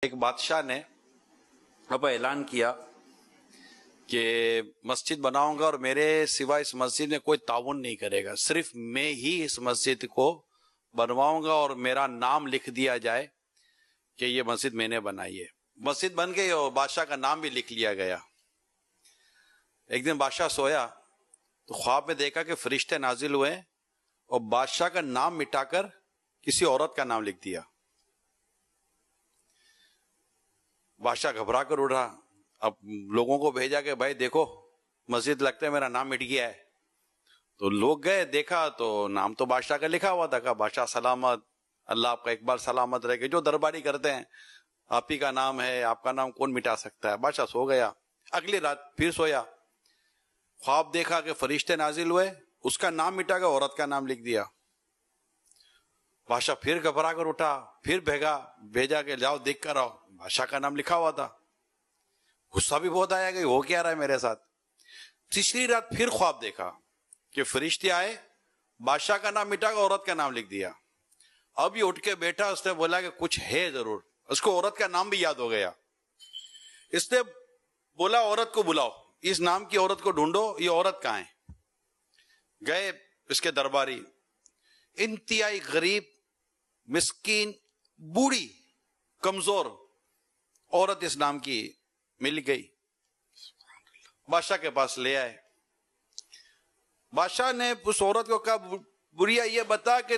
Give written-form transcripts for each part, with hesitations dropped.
ایک بادشاہ نے اب اعلان کیا کہ مسجد بناؤں گا اور میرے سوا اس مسجد میں کوئی تعاون نہیں کرے گا، صرف میں ہی اس مسجد کو بنواؤں گا اور میرا نام لکھ دیا جائے کہ یہ مسجد میں نے بنائی ہے۔ مسجد بن گئی اور بادشاہ کا نام بھی لکھ لیا گیا۔ ایک دن بادشاہ سویا تو خواب میں دیکھا کہ فرشتے نازل ہوئے اور بادشاہ کا نام مٹا کر کسی عورت کا نام لکھ دیا۔ بادشاہ گھبرا کر اٹھا، اب لوگوں کو بھیجا کہ بھائی دیکھو مسجد لگتا ہے میرا نام مٹ گیا ہے۔ تو لوگ گئے، دیکھا تو نام تو بادشاہ کا لکھا ہوا تھا۔ کہا بادشاہ سلامت، اللہ آپ کا ایک بار سلامت رہے، کہ جو درباری کرتے ہیں آپ ہی کا نام ہے، آپ کا نام کون مٹا سکتا ہے۔ بادشاہ سو گیا۔ اگلی رات پھر سویا، خواب دیکھا کہ فرشتے نازل ہوئے، اس کا نام مٹا کر عورت کا نام لکھ دیا۔ بادشاہ پھر گھبرا کر اٹھا، پھر بھیجا کہ جاؤ دیکھ کر آؤ، بادشاہ کا نام لکھا ہوا تھا۔ غصہ بھی بہت آیا کہ ہو کیا رہا ہے میرے ساتھ۔ تیسری رات پھر خواب دیکھا کہ فرشتے آئے، بادشاہ کا نام مٹا کر عورت کا نام لکھ دیا۔ اب یہ اٹھ کے بیٹھا، اس نے بولا کہ کچھ ہے ضرور۔ اس کو عورت کا نام بھی یاد ہو گیا۔ اس نے بولا عورت کو بلاؤ، اس نام کی عورت کو ڈھونڈو، یہ عورت کہاں ہے؟ گئے اس کے درباری، انتہائی غریب، مسکین، بوڑھی، کمزور عورت اس نام کی مل گئی۔ بادشاہ کے پاس لے آئے۔ بادشاہ نے اس عورت کو کہا بڑھیا یہ بتا کہ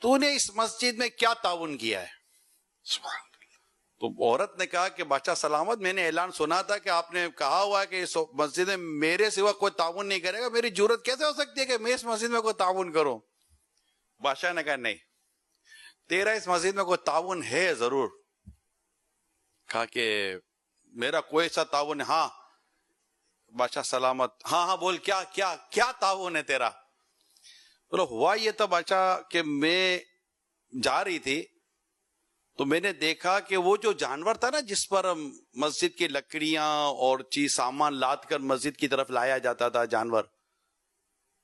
تو نے اس مسجد میں کیا تعاون کیا ہے؟ تو عورت نے کہا کہ بادشاہ سلامت، میں نے اعلان سنا تھا کہ آپ نے کہا ہوا ہے کہ اس مسجد میں میرے سوا کوئی تعاون نہیں کرے گا، میری جرت کیسے ہو سکتی ہے کہ میں اس مسجد میں کوئی تعاون کروں؟ بادشاہ نے کہا نہیں، تیرا اس مسجد میں کوئی تعاون ہے ضرور۔ کہا کہ میرا کوئی ایسا تعاون ہے؟ ہاں۔ بادشاہ سلامت، ہاں بول کیا تعاون ہے تیرا؟ بولو ہوا یہ تھا بادشاہ کہ میں جا رہی تھی تو میں نے دیکھا کہ وہ جو جانور تھا نا جس پر مسجد کی لکڑیاں اور چیز سامان لاد کر مسجد کی طرف لایا جاتا تھا، جانور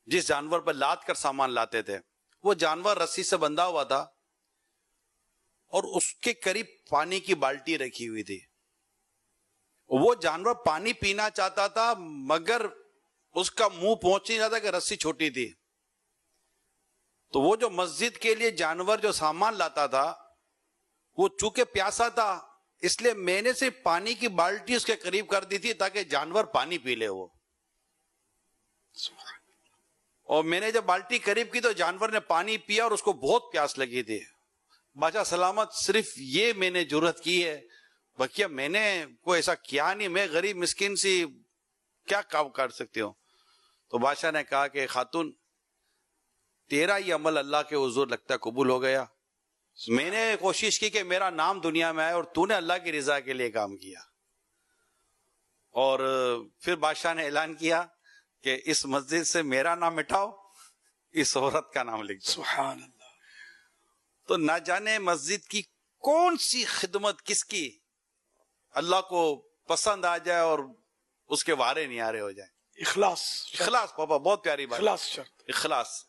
جس جانور پر لاد کر سامان لاتے تھے، وہ جانور رسی سے بندھا ہوا تھا اور اس کے قریب پانی کی بالٹی رکھی ہوئی تھی۔ وہ جانور پانی پینا چاہتا تھا مگر اس کا منہ پہنچ نہیں رہا تھا کہ رسی چھوٹی تھی۔ تو وہ جو مسجد کے لیے جانور جو سامان لاتا تھا وہ چونکہ پیاسا تھا، اس لیے میں نے صرف پانی کی بالٹی اس کے قریب کر دی تھی تاکہ جانور پانی پی لے۔ وہ اور میں نے جب بالٹی قریب کی تو جانور نے پانی پیا اور اس کو بہت پیاس لگی تھی۔ بادشاہ سلامت، صرف یہ میں نے جرت کی ہے، بقیہ میں نے کوئی ایسا کیا نہیں، میں غریب مسکین سی کیا کام کر سکتی ہوں؟ تو بادشاہ نے کہا کہ خاتون، تیرا یہ عمل اللہ کے حضور لگتا ہے قبول ہو گیا۔ میں نے کوشش کی کہ میرا نام دنیا میں آئے اور تو نے اللہ کی رضا کے لیے کام کیا۔ اور پھر بادشاہ نے اعلان کیا کہ اس مسجد سے میرا نام مٹاؤ، اس عورت کا نام لکھ دو۔ سبحان اللہ۔ تو نہ جانے مسجد کی کون سی خدمت کس کی اللہ کو پسند آ جائے اور اس کے وارے نہیں آ رہے ہو جائے۔ اخلاص اخلاص پاپا، بہت پیاری بات، اخلاص شرط۔ اخلاص۔